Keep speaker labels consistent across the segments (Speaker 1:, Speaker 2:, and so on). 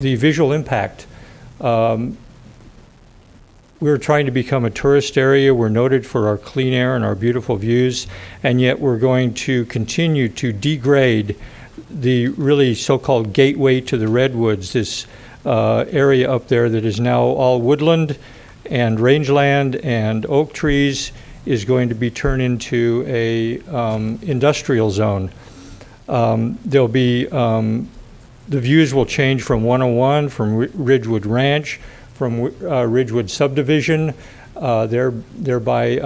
Speaker 1: the visual impact. We're trying to become a tourist area. We're noted for our clean air and our beautiful views, and yet we're going to continue to degrade the really so-called gateway to the redwoods, this area up there that is now all woodland and rangeland and oak trees is going to be turned into a industrial zone. There'll be, the views will change from 101, from Ridgewood Ranch, from Ridgewood subdivision, thereby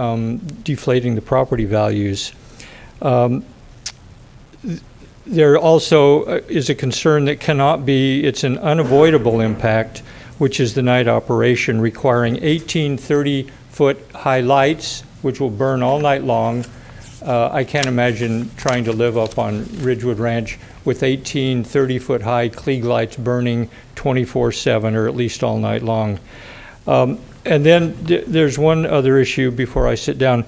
Speaker 1: deflating the property values. There also is a concern that cannot be, it's an unavoidable impact, which is the night operation requiring 18 30-foot high lights, which will burn all night long. I can't imagine trying to live up on Ridgewood Ranch with 18 30-foot high Klieg lights burning 24/7 or at least all night long. And then there's one other issue before I sit down.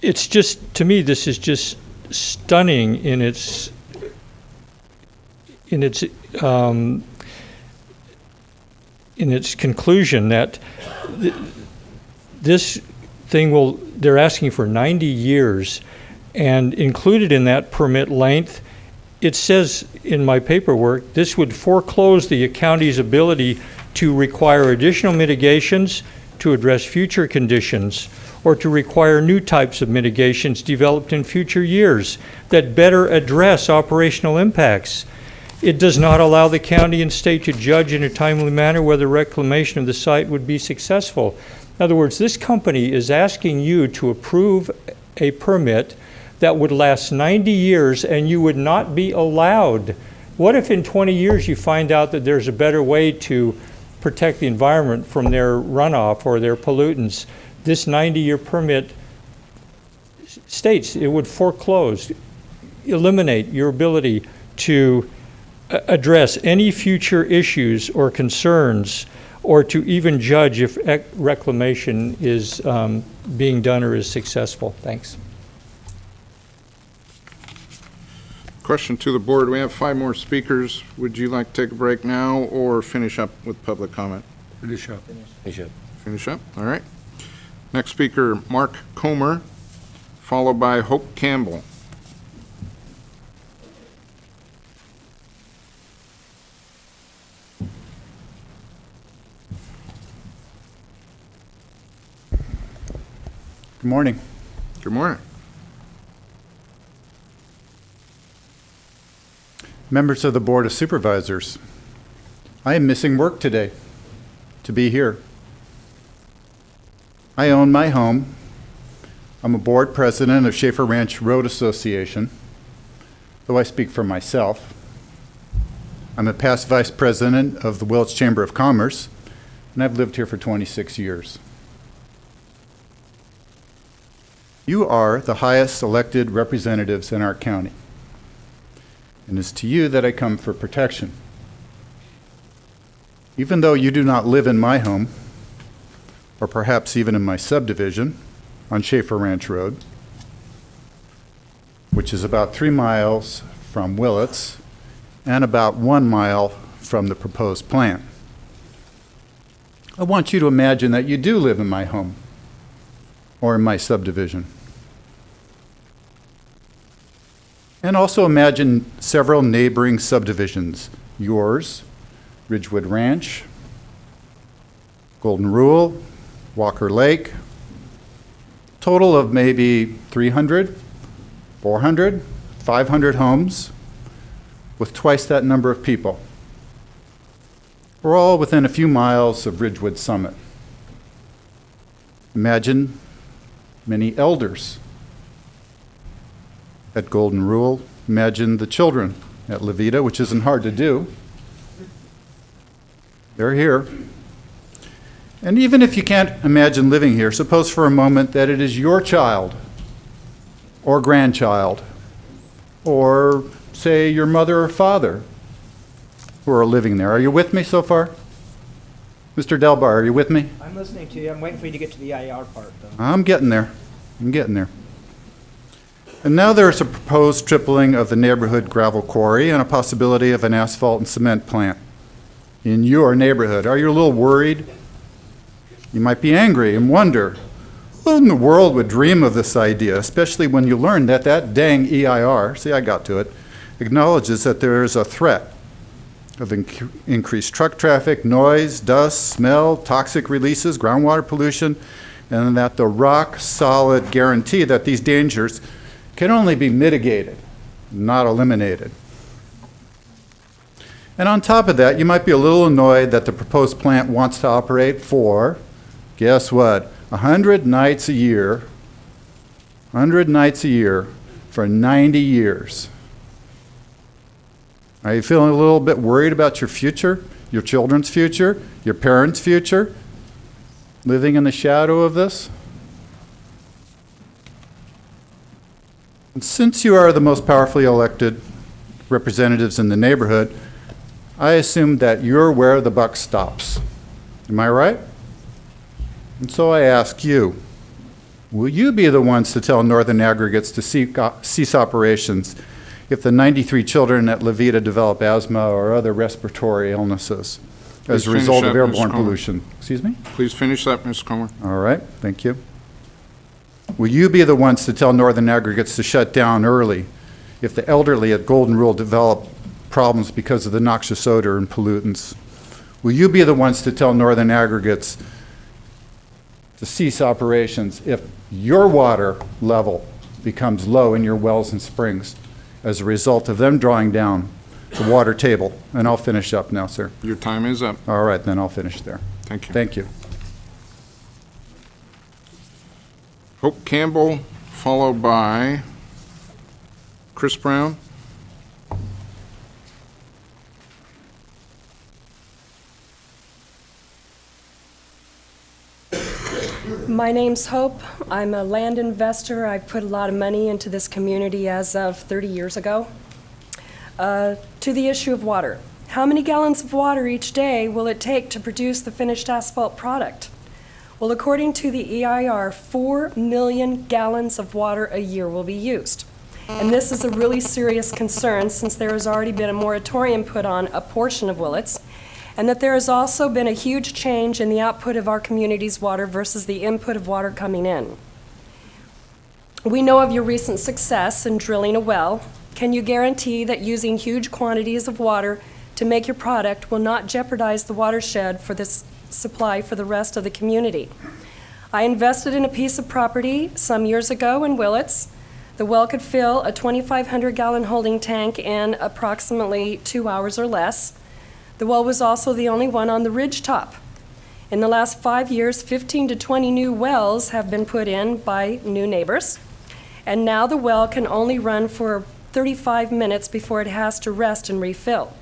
Speaker 1: It's just, to me, this is just stunning in its conclusion that this thing they're asking for 90 years, and included in that permit length, it says in my paperwork, this would foreclose the county's ability to require additional mitigations to address future conditions, or to require new types of mitigations developed in future years that better address operational impacts. It does not allow the county and state to judge in a timely manner whether reclamation of the site would be successful. In other words, this company is asking you to approve a permit that would last 90 years and you would not be allowed. What if in 20 years you find out that there's a better way to protect the environment from their runoff or their pollutants? This 90-year permit states it would foreclose, eliminate your ability to address any future issues or concerns, or to even judge if reclamation is being done or is successful. Thanks.
Speaker 2: Question to the board. We have 5 more speakers. Would you like to take a break now or finish up with public comment?
Speaker 1: Finish up. Finish up.
Speaker 2: Finish up? All right. Next speaker, Mark Comer, followed by Hope Campbell.
Speaker 3: Good morning.
Speaker 2: Good morning.
Speaker 3: Members of the Board of Supervisors, I am missing work today to be here. I own my home. I'm a board president of Schaefer Ranch Road Association, though I speak for myself. I'm a past vice president of the Willits Chamber of Commerce, and I've lived here for 26 years. You are the highest elected representatives in our county, and it's to you that I come for protection. Even though you do not live in my home, or perhaps even in my subdivision on Schaefer Ranch Road, which is about 3 miles from Willits and about 1 mile from the proposed plant, I want you to imagine that you do live in my home or in my subdivision. And also imagine several neighboring subdivisions, yours, Ridgewood Ranch, Golden Rule, Walker Lake, total of maybe 300, 400, 500 homes with twice that number of people. We're all within a few miles of Ridgewood Summit. Imagine many elders at Golden Rule. Imagine the children at Levita, which isn't hard to do. They're here. And even if you can't imagine living here, suppose for a moment that it is your child or grandchild, or say your mother or father who are living there. Are you with me so far? Mr. Delbar, are you with me?
Speaker 4: I'm listening to you. I'm waiting for you to get to the IR part, though.
Speaker 3: I'm getting there. I'm getting there. And now there's a proposed tripling of the neighborhood gravel quarry and a possibility of an asphalt and cement plant in your neighborhood. Are you a little worried? You might be angry and wonder, who in the world would dream of this idea, especially when you learn that that dang EIR, see, I got to it, acknowledges that there is a threat of increased truck traffic, noise, dust, smell, toxic releases, groundwater pollution, and that the rock-solid guarantee that these dangers can only be mitigated, not eliminated. And on top of that, you might be a little annoyed that the proposed plant wants to operate for, guess what, 100 nights a year, 100 nights a year for 90 years. Are you feeling a little bit worried about your future, your children's future, your parents' future, living in the shadow of this? And since you are the most powerfully elected representatives in the neighborhood, I assume that you're where the buck stops. Am I right? And so I ask you, will you be the ones to tell Northern Aggregates to cease operations if the 93 children at Levita develop asthma or other respiratory illnesses as a result of airborne pollution? Excuse me?
Speaker 2: Please finish that, Mr. Comer.
Speaker 3: All right, thank you. Will you be the ones to tell Northern Aggregates to shut down early if the elderly at Golden Rule develop problems because of the noxious odor and pollutants? Will you be the ones to tell Northern Aggregates to cease operations if your water level becomes low in your wells and springs as a result of them drawing down the water table? And I'll finish up now, sir.
Speaker 2: Your time is up.
Speaker 3: All right, then I'll finish there.
Speaker 2: Thank you.
Speaker 3: Thank you.
Speaker 2: Hope Campbell, followed by Chris Brown.
Speaker 4: My name's Hope. I'm a land investor. I've put a lot of money into this community as of 30 years ago. To the issue of water. How many gallons of water each day will it take to produce the finished asphalt product? Well, according to the EIR, 4 million gallons of water a year will be used. And this is a really serious concern since there has already been a moratorium put on a portion of Willits, and that there has also been a huge change in the output of our community's water versus the input of water coming in. We know of your recent success in drilling a well. Can you guarantee that using huge quantities of water to make your product will not jeopardize the watershed for this supply for the rest of the community? I invested in a piece of property some years ago in Willits. The well could fill a 2,500-gallon holding tank in approximately 2 hours or less. The well was also the only one on the ridge top. In the last 5 years, 15 to 20 new wells have been put in by new neighbors, and now the well can only run for 35 minutes before it has to rest and refill.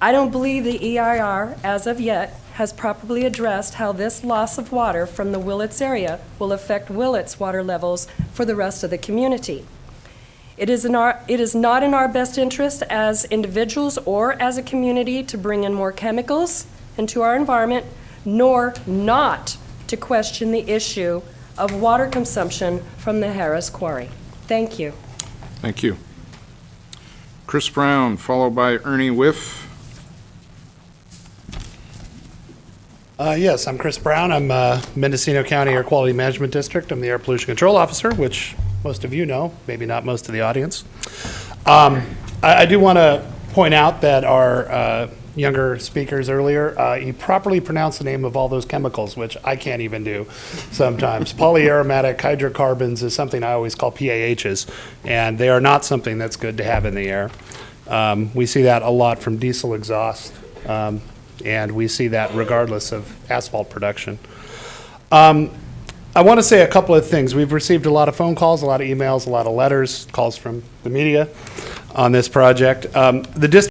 Speaker 4: I don't believe the EIR, as of yet, has properly addressed how this loss of water from the Willits area will affect Willits' water levels for the rest of the community. It is not in our best interest as individuals or as a community to bring in more chemicals into our environment, nor not to question the issue of water consumption from the Harris Quarry. Thank you.
Speaker 2: Thank you. Chris Brown, followed by Ernie Whiff.
Speaker 5: Yes, I'm Chris Brown. I'm Mendocino County Air Quality Management District. I'm the Air Pollution Control Officer, which most of you know, maybe not most of the audience. I do want to point out that our younger speakers earlier, he properly pronounced the name of all those chemicals, which I can't even do sometimes. Polyaromatic hydrocarbons is something I always call PAHs, and they are not something that's good to have in the air. We see that a lot from diesel exhaust, and we see that regardless of asphalt production. I want to say a couple of things. We've received a lot of phone calls, a lot of emails, a lot of letters, calls from the media on this project. The district